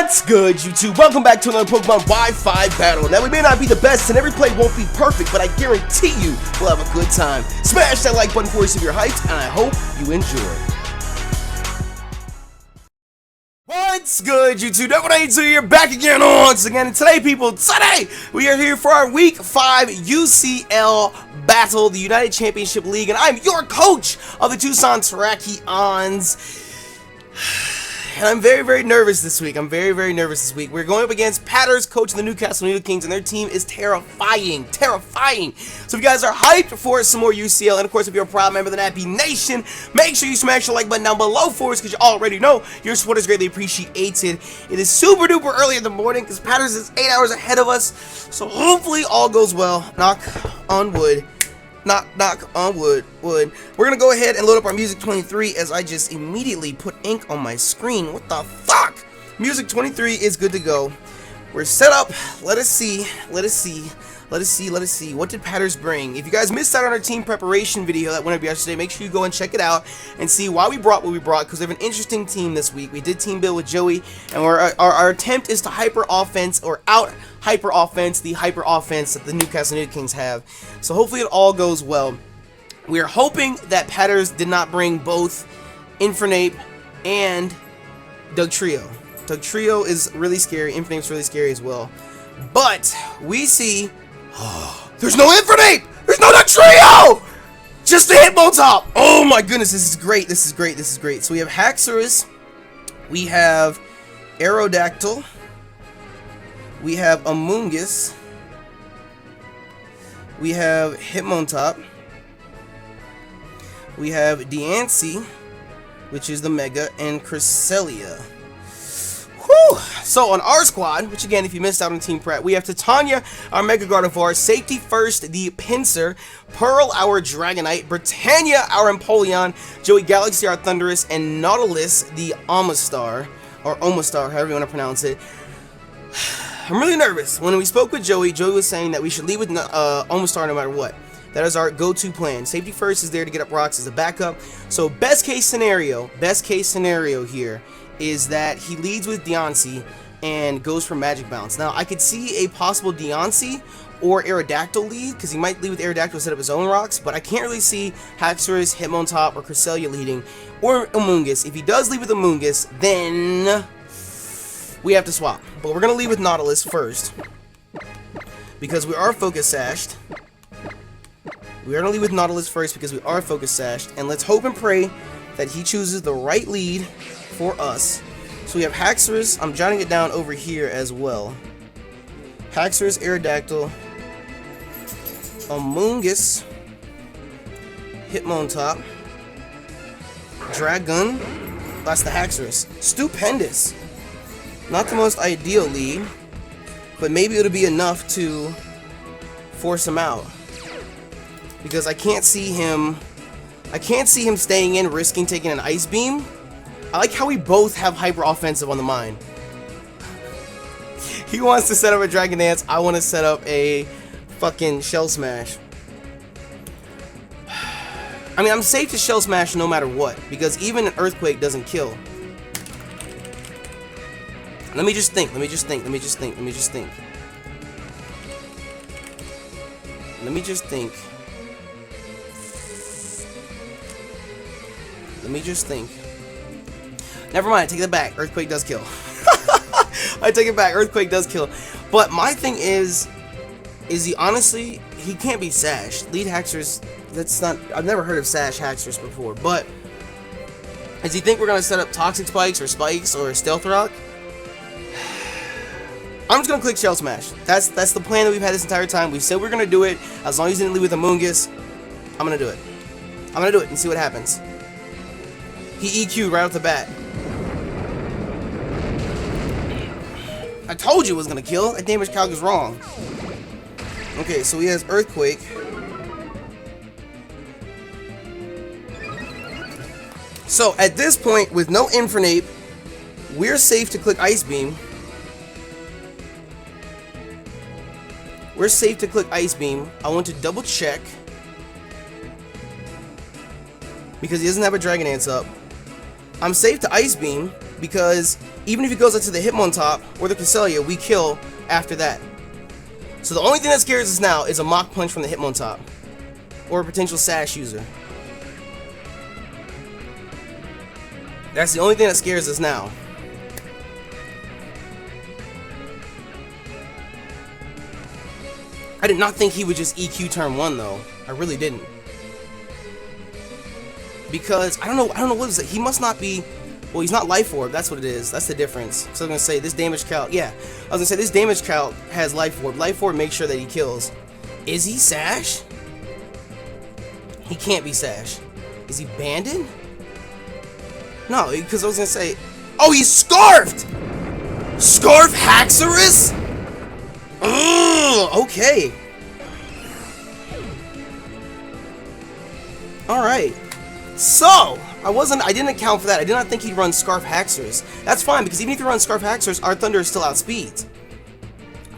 What's good, YouTube? Welcome back to another Pokemon Wi-Fi battle. Now, we may not be the best and every play won't be perfect, but I guarantee you we'll have a good time. Smash that like button for us if you're hyped, and I hope you enjoy. What's good, YouTube? Nidokings here, back again once again. And today, people, today we are here for our Week 5 UCL battle, the United Championship League, and I'm your coach of the Tucson Terrakions. And I'm very nervous this week. We're going up against Patter's coach of the Newcastle Nidokings, and their team is terrifying. So if you guys are hyped for some more UCL, and of course if you're a proud member of the Nappy Nation, make sure you smash the like button down below for us, because you already know your support is greatly appreciated. It is super duper early in the morning, because Patter's is 8 hours ahead of us, so hopefully all goes well. Knock on wood. Knock on wood. We're gonna go ahead and load up our Music 23 as I just immediately put ink on my screen. What the fuck? Music 23 is good to go. We're set up. Let us see. What did Patters bring? If you guys missed out on our team preparation video that went up yesterday, make sure you go and check it out and see why we brought what we brought, because we have an interesting team this week. We did team build with Joey, and our attempt is to hyper offense or out hyper offense the hyper offense that the Newcastle Nidokings have. So hopefully it all goes well. We are hoping that Patters did not bring both Infernape and Dugtrio. Dugtrio is really scary. Infernape's really scary as well. But we see, there's no Infernape! There's no Dugtrio! Just the Hitmontop! Oh my goodness, this is great. So we have Haxorus, we have Aerodactyl, we have Amoonguss, we have Hitmontop, we have Diancie, which is the Mega, and Cresselia. Whew. So on our squad, which again, if you missed out on Team Prep, we have Titania, our Mega Gardevoir, Safety First, the Pinsir, Pearl, our Dragonite, Britannia, our Empoleon, Joey Galaxy, our Thundurus, and Nautilus, the Omastar, or Omastar, however you want to pronounce it. I'm really nervous. When we spoke with Joey, Joey was saying that we should leave with Omastar no matter what. That is our go-to plan. Safety First is there to get up rocks as a backup. So best case scenario here is that he leads with Diancie and goes for Magic Bounce. Now, I could see a possible Diancie or Aerodactyl lead, because he might lead with Aerodactyl to set up his own rocks, but I can't really see Haxorus, Hitmontop, or Cresselia leading, or Amoonguss. If he does lead with Amoonguss, then we have to swap. But we're going to lead with Nautilus first, because we are focus sashed. We're going to lead with Nautilus first because we are focus sashed, and let's hope and pray that he chooses the right lead for us. So we have Haxorus. I'm jotting it down over here as well. Haxorus, Aerodactyl, Amoonguss, Hitmontop, Dragon. That's the Haxorus. Stupendous. Not the most ideal lead, but maybe it'll be enough to force him out, because I can't see him staying in, risking taking an Ice Beam. I like how we both have hyper offensive on the mind. He wants to set up a Dragon Dance. I want to set up a fucking Shell Smash. I mean, I'm safe to Shell Smash no matter what, because even an Earthquake doesn't kill. Let me just think. Never mind, I take it back. Earthquake does kill. I take it back. Earthquake does kill. But my thing is he honestly, he can't be sashed. Lead Haxorus, that's not, I've never heard of sash Haxorus before. But does he think we're gonna set up Toxic Spikes or Stealth Rock? I'm just gonna click Shell Smash. That's the plan that we've had this entire time. We said we're gonna do it as long as he didn't lead with Amoonguss. I'm gonna do it. And see what happens. He EQ'd right off the bat. I told you it was gonna kill. That damage calc is wrong. Okay, so he has Earthquake. So at this point, with no Infernape, we're safe to click Ice Beam. I want to double check, because he doesn't have a Dragon Dance up. I'm safe to Ice Beam, because even if he goes into the Hitmontop or the Cresselia, we kill after that. So the only thing that scares us now is a Mach Punch from the Hitmontop or a potential Sash user. That's the only thing that scares us now. I did not think he would just EQ turn 1 though. I really didn't. Because I don't know what is it. He must not be, well, he's not Life Orb. That's what it is. That's the difference. So I was gonna say this damage calc. Yeah, I was gonna say this damage calc has Life Orb. Life Orb makes sure that he kills. Is he Sash? He can't be Sash. Is he Banded? No, because I was gonna say, oh, he's Scarfed. Scarf Haxorus? Okay. Alright. So, I didn't account for that. I did not think he'd run Scarf Haxorus. That's fine, because even if he runs Scarf Haxorus, our Thunder is still outspeeds.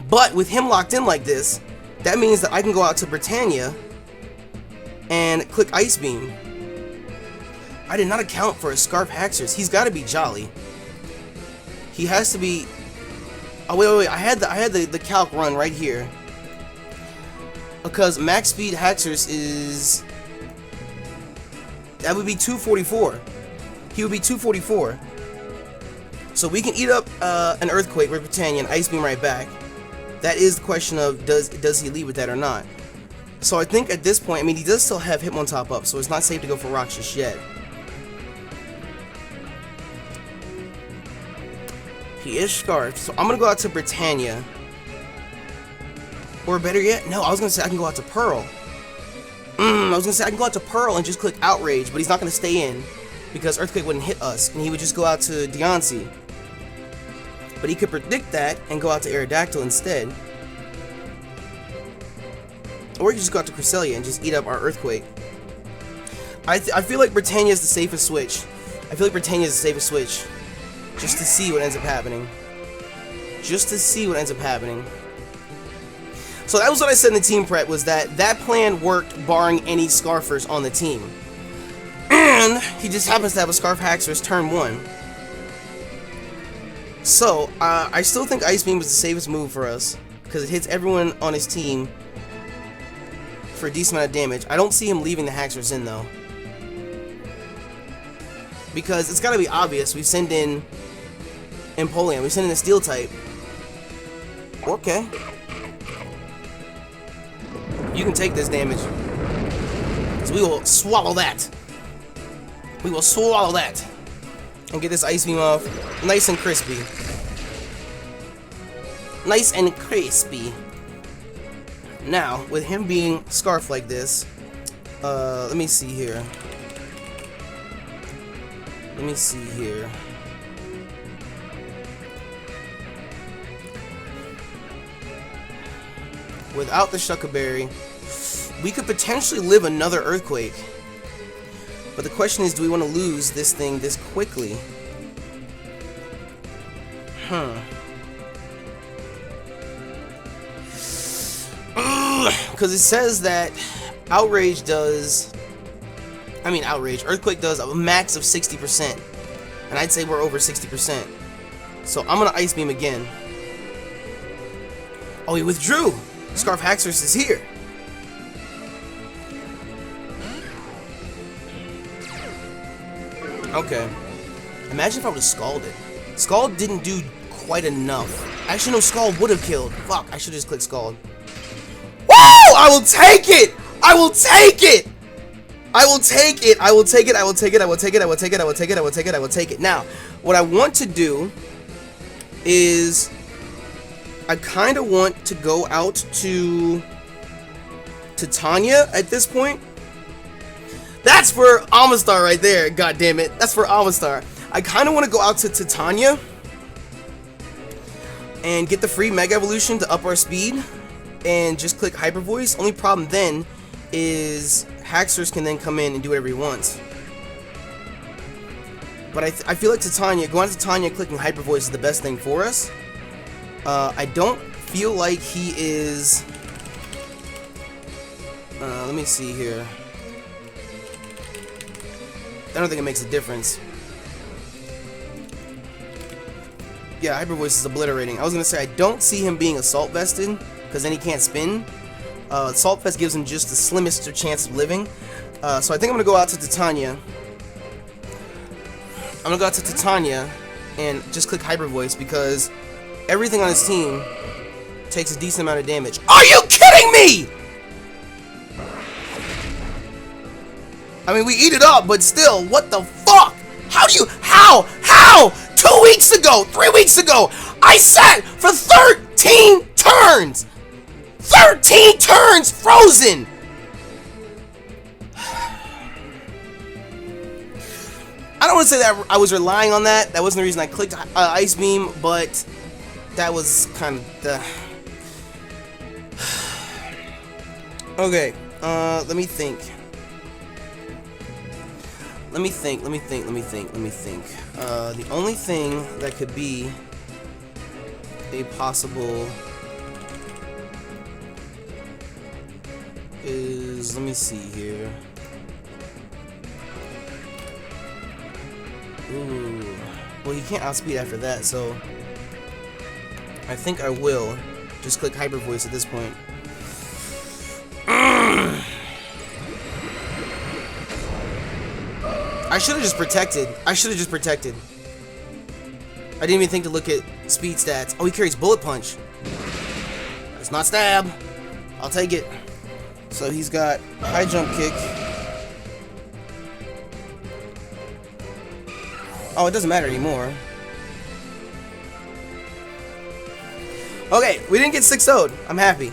But with him locked in like this, that means that I can go out to Britannia and click Ice Beam. I did not account for a Scarf Haxorus. He's got to be Jolly. He has to be. Oh wait. I had the calc run right here because max speed Haxorus is. That would be 244. He would be 244. So we can eat up an Earthquake with Britannia and Ice Beam right back. That is the question of does he lead with that or not. So I think at this point, I mean, he does still have Hitmontop up, so it's not safe to go for Rocks just yet. He is Scarfed, so I'm gonna go out to Britannia. Or better yet, no, I was gonna say I can go out to Pearl. I was gonna say I can go out to Pearl and just click Outrage, but he's not gonna stay in because Earthquake wouldn't hit us, and he would just go out to Deontay. But he could predict that and go out to Aerodactyl instead. Or he could just go out to Cresselia and just eat up our Earthquake. I feel like Britannia is the safest switch. I feel like Britannia is the safest switch. Just to see what ends up happening. Just to see what ends up happening. So that was what I said in the team prep, was that plan worked barring any Scarfers on the team. And he just happens to have a Scarf Haxorus turn 1. So, I still think Ice Beam was the safest move for us, because it hits everyone on his team for a decent amount of damage. I don't see him leaving the Haxorus in, though. Because it's gotta be obvious. We send in Empoleon. We send in a Steel type. Okay. You can take this damage. So we will swallow that. We will swallow that. And get this Ice Beam off. Nice and crispy. Nice and crispy. Now, with him being Scarf like this, let me see here. Let me see here. Without the Shuckaberry, we could potentially live another Earthquake. But the question is, do we want to lose this thing this quickly? Because it says that Outrage does... Earthquake does a max of 60%. And I'd say we're over 60%. So I'm going to Ice Beam again. Oh, he withdrew! Scarf Haxorus is here. Okay. Imagine if I would have Scalded. Scald didn't do quite enough. Actually, no, Scald would have killed. Fuck, I should have just clicked Scald. Woo! I will take it! I will take it! I will take it! I will take it! I will take it! I will take it! I will take it! I will take it! I will take it! I will take it! Now, what I want to do is I kind of want to go out to Tanya at this point. That's for Amistar right there. God damn it. That's for Amistar. I kind of want to go out to Titania and get the free Mega Evolution to up our speed and just click Hyper Voice. Only problem then is Haxorus can then come in and do whatever he wants. But I feel like Titania, going to Titania clicking Hyper Voice is the best thing for us. I don't feel like he is... let me see here. I don't think it makes a difference. Yeah, Hyper Voice is obliterating. I was gonna say I don't see him being Assault Vested, because then he can't spin. Assault Vest gives him just the slimmest chance of living. So I think I'm gonna go out to Titania. I'm gonna go out to Titania and just click Hyper Voice because everything on his team takes a decent amount of damage. Are you kidding me? I mean, we eat it up, but still, what the fuck? How? 2 weeks ago, 3 weeks ago, I sat for 13 turns! 13 turns frozen! I don't want to say that I was relying on that. That wasn't the reason I clicked Ice Beam, but that was kind of the... Okay, let me think. Let me think. The only thing that could be a possible is, let me see here. Ooh. Well, he can't outspeed after that, so I think I will just click Hyper Voice at this point. I should have just protected. I didn't even think to look at speed stats. Oh, he carries Bullet Punch. It's not Stab. I'll take it. So he's got High Jump Kick. Oh, it doesn't matter anymore. Okay, we didn't get 6-0'd. I'm happy.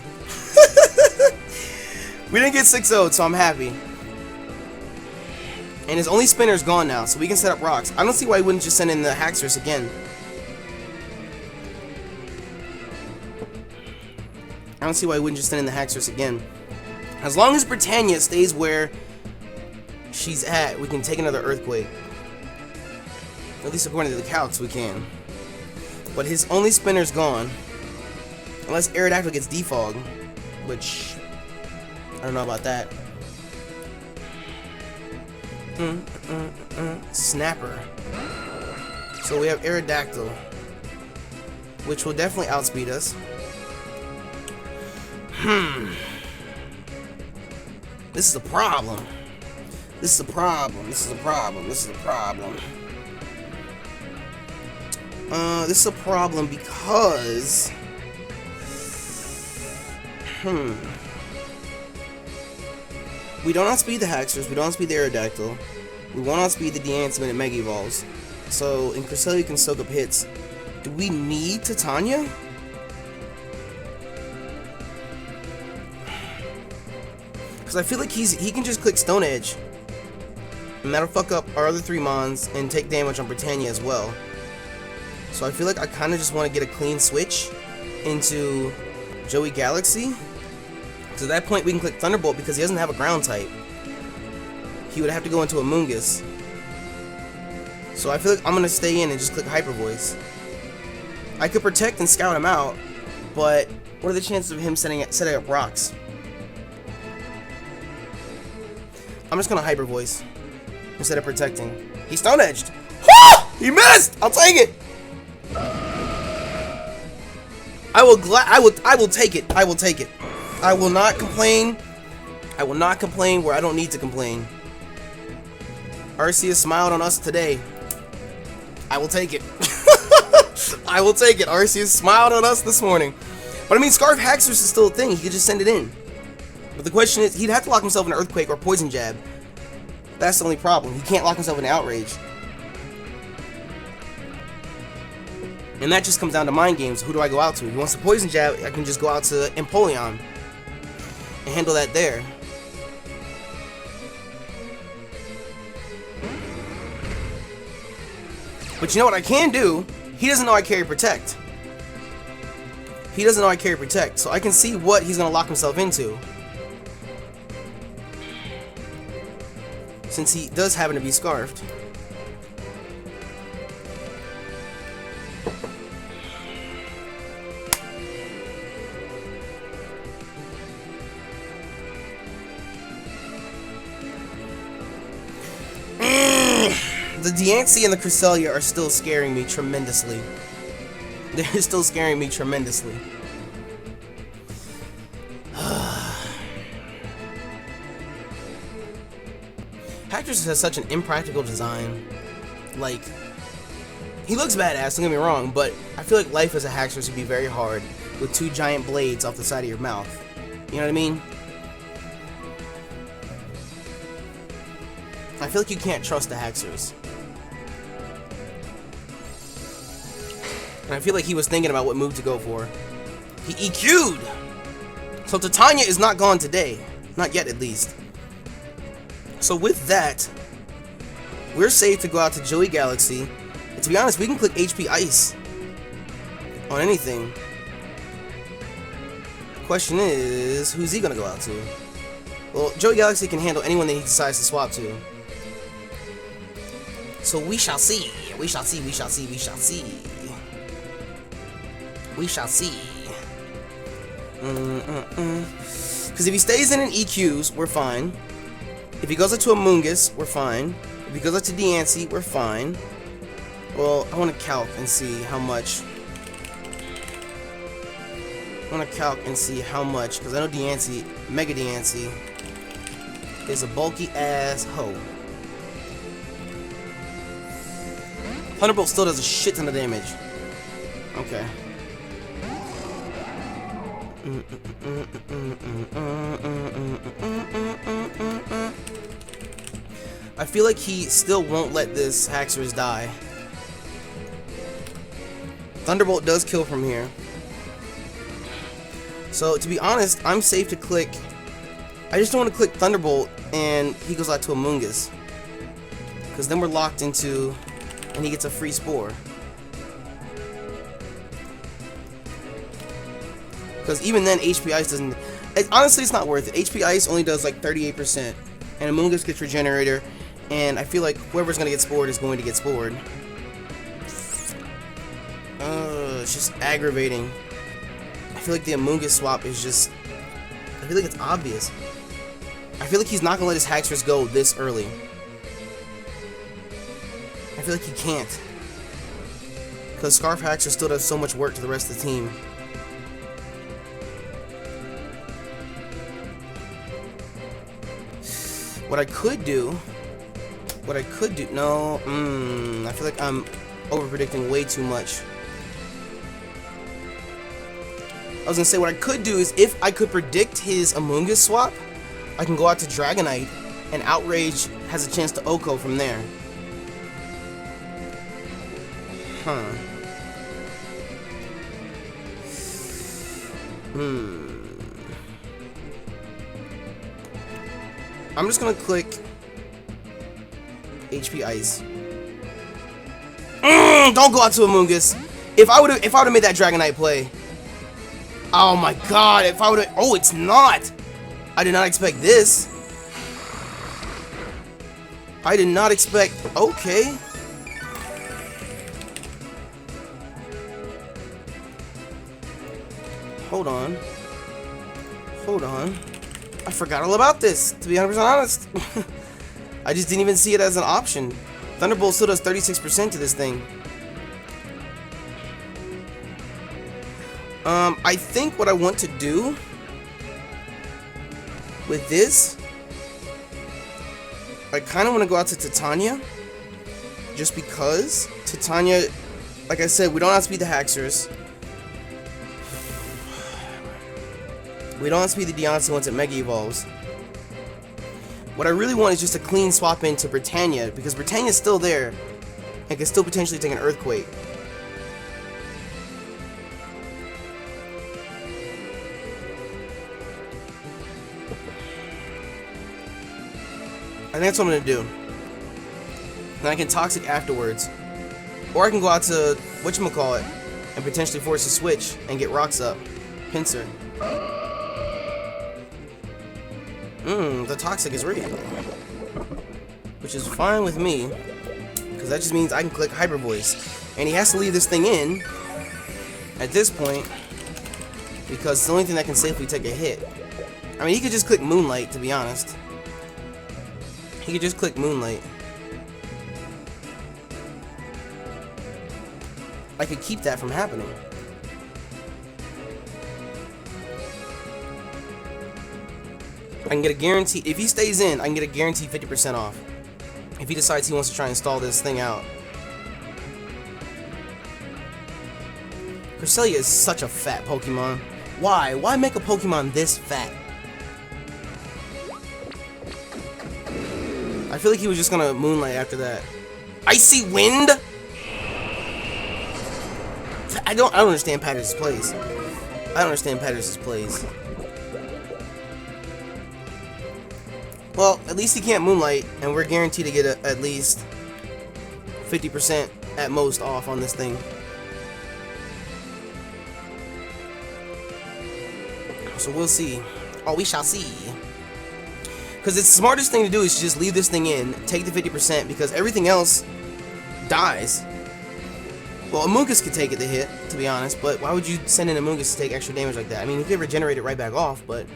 We didn't get 6-0'd, so I'm happy. And his only spinner is gone now, so we can set up rocks. I don't see why he wouldn't just send in the Haxorus again. As long as Britannia stays where she's at, we can take another Earthquake. At least according to the calcs, we can. But his only spinner's gone. Unless Aerodactyl gets Defog, which I don't know about that. Snapper. So we have Aerodactyl, which will definitely outspeed us. This is a problem. This is a problem because we don't outspeed the Haxorus, we don't outspeed the Aerodactyl, we won't outspeed the Deance when it Mega Evolves. So in Cresselia can soak up hits. Do we need Titania? Because I feel like he can just click Stone Edge, and that'll fuck up our other 3 Mons and take damage on Britannia as well. So I feel like I kind of just want to get a clean switch into Joey Galaxy. So at that point we can click Thunderbolt because he doesn't have a ground type. He would have to go into a Moongus. So I feel like I'm going to stay in and just click Hyper Voice. I could protect and scout him out, but what are the chances of him setting up rocks? I'm just going to Hyper Voice instead of protecting. He's Stone Edged. Woo! He missed! I'll take it! I will take it. I will take it. I will not complain. I will not complain where I don't need to complain. Arceus smiled on us today. I will take it. I will take it. Arceus smiled on us this morning. But I mean, Scarf Haxorus is still a thing. He could just send it in. But the question is, he'd have to lock himself in an Earthquake or Poison Jab. That's the only problem. He can't lock himself in an Outrage. And that just comes down to mind games. Who do I go out to? If he wants to Poison Jab, I can just go out to Empoleon and handle that there. But you know what I can do? He doesn't know I carry Protect. He doesn't know I carry Protect, so I can see what he's going to lock himself into. Since he does happen to be Scarfed. The Deance and the Cresselia are still scaring me tremendously. They're still scaring me tremendously. Haxorus has such an impractical design. Like, he looks badass, don't get me wrong, but I feel like life as a Haxorus would be very hard with 2 giant blades off the side of your mouth. You know what I mean? I feel like you can't trust the Haxorus. And I feel like he was thinking about what move to go for. He EQ'd! So Titania is not gone today. Not yet, at least. So with that, we're safe to go out to Joey Galaxy. And to be honest, we can click HP Ice on anything. Question is, who's he gonna go out to? Well, Joey Galaxy can handle anyone that he decides to swap to. So we shall see. We shall see, we shall see, we shall see. We shall see. Because if he stays in an EQs, we're fine. If he goes up to a Mungus, we're fine. If he goes up to Diancie, we're fine. Well, I want to calc and see how much. I want to calc and see how much, because I know Diancie, Mega Diancie, is a bulky ass hoe. Thunderbolt still does a shit ton of damage. Okay. I feel like he still won't let this Haxorus die. Thunderbolt does kill from here. So, to be honest, I'm safe to click. I just don't want to click Thunderbolt and he goes out to a Mungus. Because then we're locked into, and he gets a free Spore. Because even then, HP Ice doesn't. Honestly, it's not worth it. HP Ice only does like 38%. And a Mungus gets Regenerator. And I feel like whoever's going to get Spored is going to get Spored. It's just aggravating. I feel like the Amoonguss swap is just. I feel like it's obvious. I feel like he's not going to let his Haxorus go this early. I feel like he can't. Because Scarf Haxorus still does so much work to the rest of the team. What I could do, no, I feel like I'm over-predicting way too much. I was gonna say, what I could do is, if I could predict his Amoonguss swap, I can go out to Dragonite, and Outrage has a chance to Oko from there. Huh. I'm just gonna click HP Ice. Don't go out to Amoonguss. If I would've made that Dragonite play. Oh my god, if I would've. Oh, it's not! I did not expect this. I did not expect. Okay. Hold on. Hold on. I forgot all about this, to be 100% honest. I just didn't even see it as an option. Thunderbolt still does 36% to this thing. I think what I want to do with this, I kind of want to go out to Titania, just because Titania, like I said, we don't outspeed the Haxorus. We don't outspeed the Diancie once it Mega Evolves. What I really want is just a clean swap into Britannia, because Britannia's still there and can still potentially take an Earthquake. I think that's what I'm going to do. And I can Toxic afterwards. Or I can go out to whatchamacallit and potentially force a switch and get rocks up. Pinsir. The Toxic is real. Which is fine with me. Because that just means I can click Hyper Voice. And he has to leave this thing in at this point, because it's the only thing that can safely take a hit. I mean, he could just click Moonlight, to be honest. He could just click Moonlight. I could keep that from happening. I can get a guarantee, if he stays in, I can get a guaranteed 50% off. If he decides he wants to try and stall this thing out. Cresselia is such a fat Pokemon. Why? Why make a Pokemon this fat? I feel like he was just gonna Moonlight after that. Icy Wind? I don't understand Patterns' plays. I don't understand Patterns' plays. Well, at least he can't Moonlight, and we're guaranteed to get at least 50% at most off on this thing. So we'll see. Oh, we shall see. Because the smartest thing to do is just leave this thing in, take the 50%, because everything else dies. Well, Amoonguss could take it to hit, to be honest, but why would you send in Amoonguss to take extra damage like that? I mean, you could regenerate it right back off, but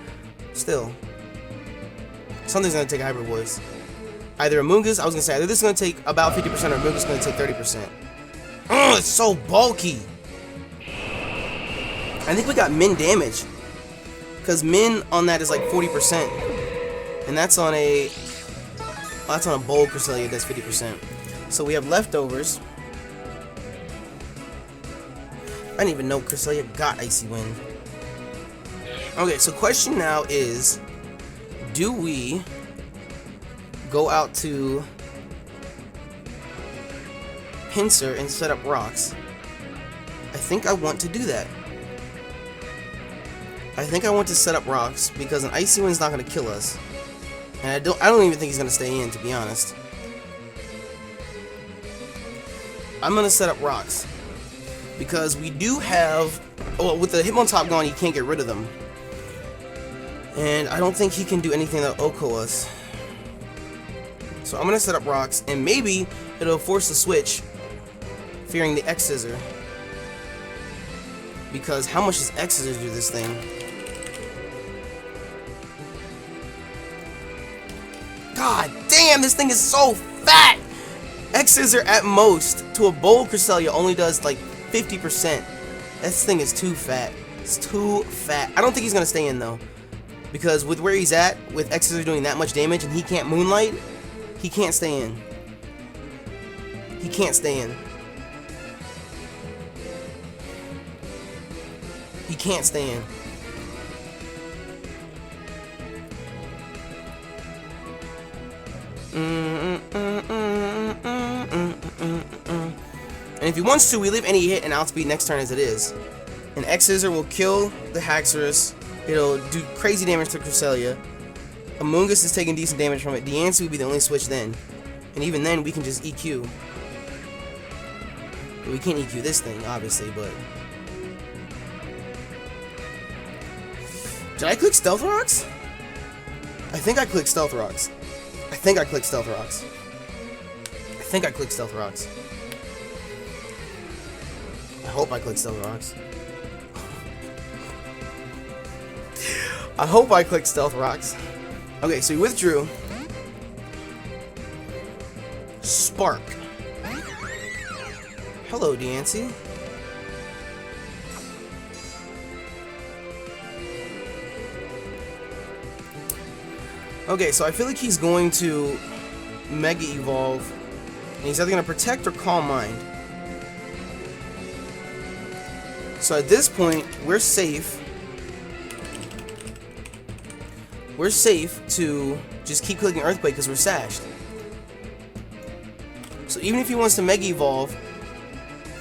still. Something's going to take a Hybrid Voice. Either Amoonguss, I was going to say, either this is going to take about 50% or Amoonguss is going to take 30%. Oh, it's so bulky. I think we got min damage. Because min on that is like 40%. And that's on a bold Cresselia that's 50%. So we have leftovers. I didn't even know Cresselia got Icy Wind. Okay, so question now is, do we go out to Pinsir and set up rocks? I think I want to do that. I think I want to set up rocks because an Icy Wind's not going to kill us. And I don't even think he's going to stay in, to be honest. I'm going to set up rocks. Because we do have... Well, with the Hitmontop gone, you can't get rid of them. And I don't think he can do anything that'll OHKO us. So I'm going to set up rocks. And maybe it'll force a switch. Fearing the X-Scissor. Because how much does X-Scissor do this thing? God damn, this thing is so fat! X-Scissor at most to a bold Cresselia only does like 50%. This thing is too fat. It's too fat. I don't think he's gonna stay in though. Because with where he's at, with X-Scissor doing that much damage and he can't Moonlight, he can't stay in. He can't stay in. He can't stay in. And if he wants to, we leave any hit and outspeed next turn as it is. And X-Scissor will kill the Haxorus. It'll do crazy damage to Cresselia. Amoonguss is taking decent damage from it. Diancie would be the only switch then. And even then, we can just EQ. But we can't EQ this thing, obviously, but... Did I click Stealth Rocks? I think I clicked Stealth Rocks. I think I clicked Stealth Rocks. I think I clicked Stealth Rocks. I hope I clicked Stealth Rocks. I hope I clicked Stealth Rocks. Okay, so we withdrew. Spark. Hello, Diancie. Okay, so I feel like he's going to Mega Evolve, and he's either going to Protect or Calm Mind. So at this point, we're safe. We're safe to just keep clicking Earthquake because we're sashed. So even if he wants to Mega Evolve,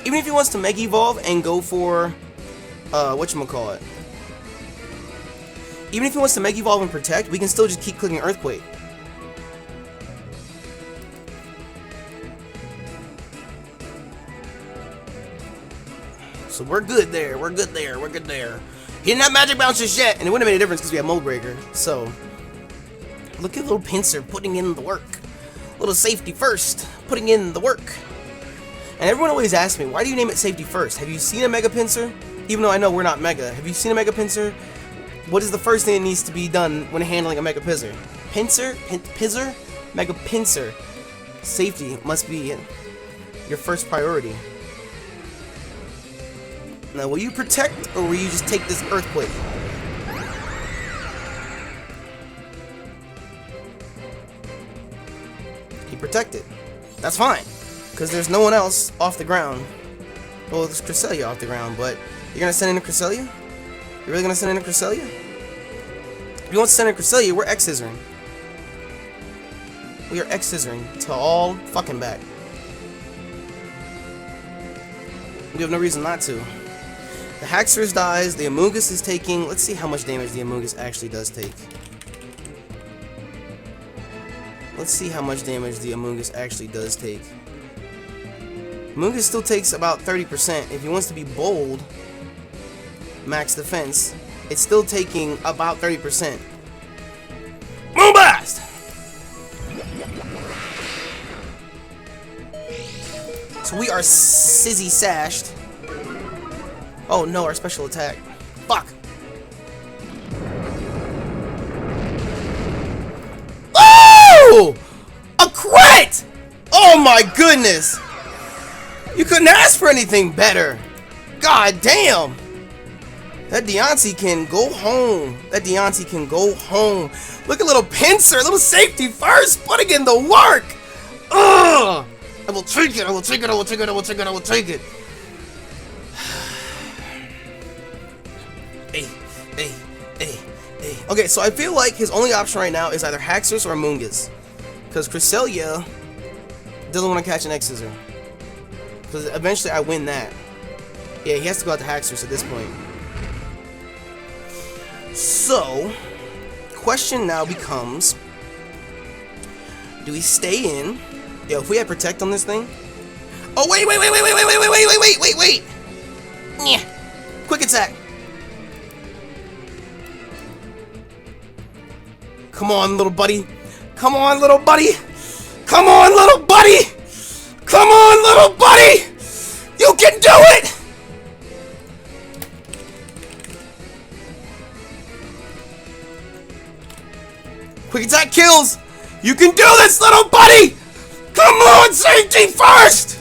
and go for, whatchamacallit. Even if he wants to Mega Evolve and Protect, we can still just keep clicking Earthquake. So we're good there, we're good there, we're good there. He didn't have Magic Bounce just yet, and it wouldn't have made a difference because we have Mold Breaker. So, look at little Pinsir putting in the work. Little Safety First, putting in the work. And everyone always asks me, why do you name it Safety First? Have you seen a Mega Pinsir? Even though I know we're not Mega. Have you seen a Mega Pinsir? What is the first thing that needs to be done when handling a Mega Pinsir? Pinsir? Mega Pinsir. Safety must be your first priority. Now, will you protect, or will you just take this earthquake? He protected. That's fine, because there's no one else off the ground. Well, there's Cresselia off the ground, but you're gonna send in a Cresselia? You're really gonna send in a Cresselia? If you want to send in a Cresselia, we're X-scissoring. We are X-scissoring to all fucking back. We have no reason not to. The Haxorus dies, the Amoonguss is taking... Let's see how much damage the Amoonguss actually does take. Let's see how much damage the Amoonguss actually does take. Amoonguss still takes about 30%. If he wants to be bold, max defense, it's still taking about 30%. Moonblast! So we are Sizzy Sashed. Oh no, our special attack. Fuck! Oh! A crit! Oh my goodness! You couldn't ask for anything better! God damn! That Deontay can go home. That Deontay can go home. Look at little pincer, little safety first, putting in the work! Ugh! I will take it, I will take it, I will take it, I will take it, I will take it. Hey. Okay, so I feel like his only option right now is either Haxorus or Amoonguss. Because Cresselia doesn't want to catch an X-Scissor. Because eventually I win that. Yeah, he has to go out to Haxorus at this point. So, question now becomes, do we stay in? Yo, if we had Protect on this thing. Oh, wait. Yeah. Quick attack. Come on, little buddy. Come on, little buddy. Come on, little buddy. Come on, little buddy. You can do it. Quick attack kills. You can do this, little buddy. Come on, safety first.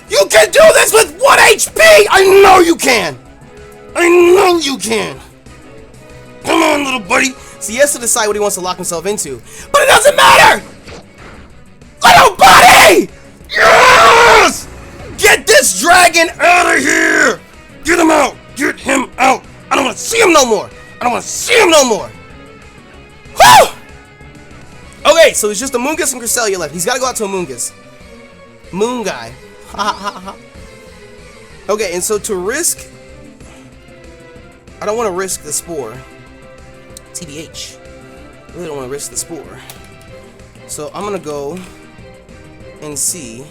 You can do this with 1 HP. I know you can. I know you can. Come on, little buddy. See, he has to decide what he wants to lock himself into. But it doesn't matter! Little buddy! Yes! Get this dragon out of here! Get him out! Get him out! I don't want to see him no more! I don't want to see him no more! Whew! Okay, so it's just Amoonguss and Cresselia left. He's got to go out to Amoonguss. Moon guy. Ha ha ha. Okay, and so to risk... I don't want to risk the Spore. TBH. I really don't want to risk the Spore. So I'm gonna go and see.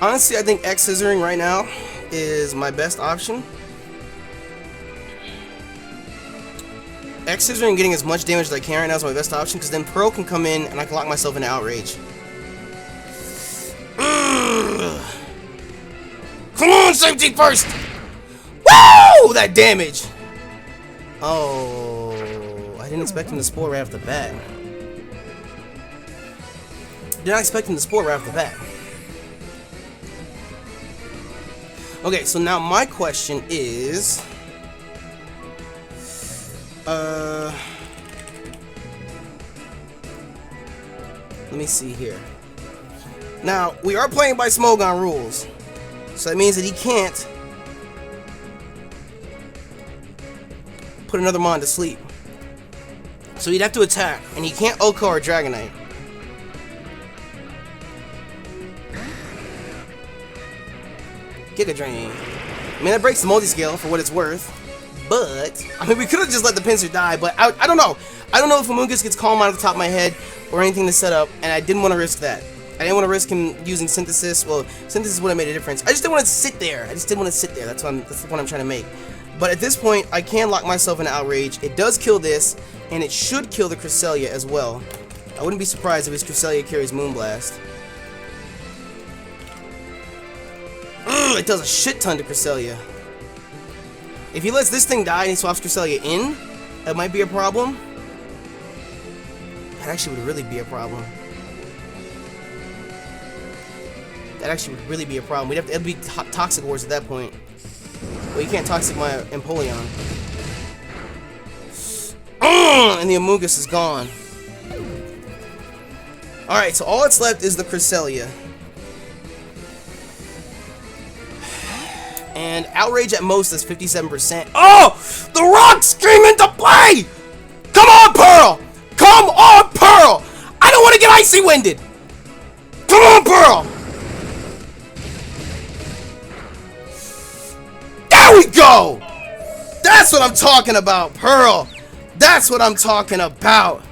Honestly, I think X-scissoring right now is my best option. X-scissoring and getting as much damage as I can right now is my best option, because then Pearl can come in and I can lock myself into Outrage. Come on, safety first! Woo! That damage! Oh, I didn't expect him to Spore right off the bat. Did not expect him to Spore right off the bat. Okay, so now my question is... let me see here. Now, we are playing by Smogon rules. So that means that he can't put another Mon to sleep. So he'd have to attack, and he can't Oko or Dragonite. Giga Drain. I mean, that breaks the multi-scale for what it's worth. But, I mean, we could have just let the Pincer die, but I don't know. I don't know if Amoonguss gets Calm out of the top of my head or anything to set up, and I didn't want to risk that. I didn't want to risk him using Synthesis. Well, Synthesis would have made a difference. I just didn't want to sit there. That's the point I'm trying to make. But at this point, I can lock myself into Outrage. It does kill this, and it should kill the Cresselia as well. I wouldn't be surprised if his Cresselia carries Moonblast. It does a shit ton to Cresselia. If he lets this thing die and he swaps Cresselia in, that might be a problem. That actually would really be a problem. That actually would really be a problem. It'd be Toxic Wars at that point. Well, you can't Toxic my Empoleon. And the Amoonguss is gone. Alright, so all that's left is the Cresselia. And Outrage at most is 57%. Oh! The rocks came into play! Come on, Pearl! Come on, Pearl! I don't want to get Icy Winded! Come on, Pearl! There we go! That's what I'm talking about, Pearl! That's what I'm talking about!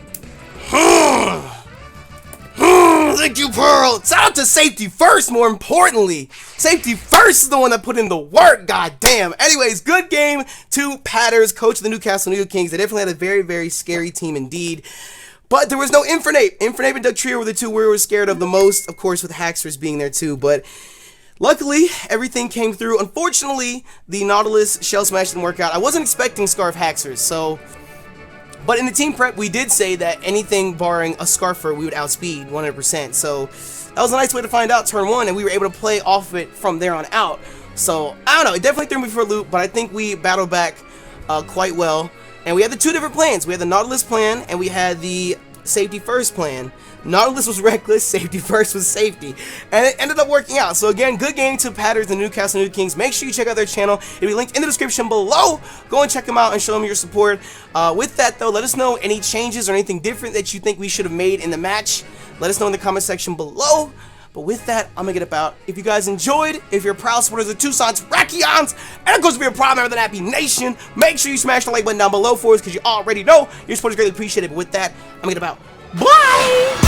Thank you, Pearl! Shout out to Safety First, more importantly! Safety First is the one that put in the work, goddamn! Anyways, good game to Patters, coach of the Newcastle Nidokings. They definitely had a very, very scary team indeed. But there was no Infernape. Infernape and Dugtrio were the two we were scared of the most, of course, with Haxorus being there too. But luckily, everything came through. Unfortunately, the Nautilus Shell Smash didn't work out. I wasn't expecting Scarf Haxorus, so... But in the team prep, we did say that anything barring a Scarfer, we would outspeed 100%. So that was a nice way to find out turn 1, and we were able to play off of it from there on out. So, I don't know, it definitely threw me for a loop, but I think we battled back quite well. And we had the two different plans. We had the Nautilus plan, and we had the Safety First plan. Nautilus was reckless, Safety First was safety. And it ended up working out. So again, good game to Patters and Newcastle Nidokings. Make sure you check out their channel. It'll be linked in the description below. Go and check them out and show them your support. With that though, let us know any changes or anything different that you think we should have made in the match. Let us know in the comment section below. But with that, I'm gonna get about. If you guys enjoyed, if you're proud supporters of Tucson's Terrakions, and of course if you're a proud member of the Happy Nation, make sure you smash the like button down below for us because you already know your support is greatly appreciated. But with that, I'm gonna get about. Bye!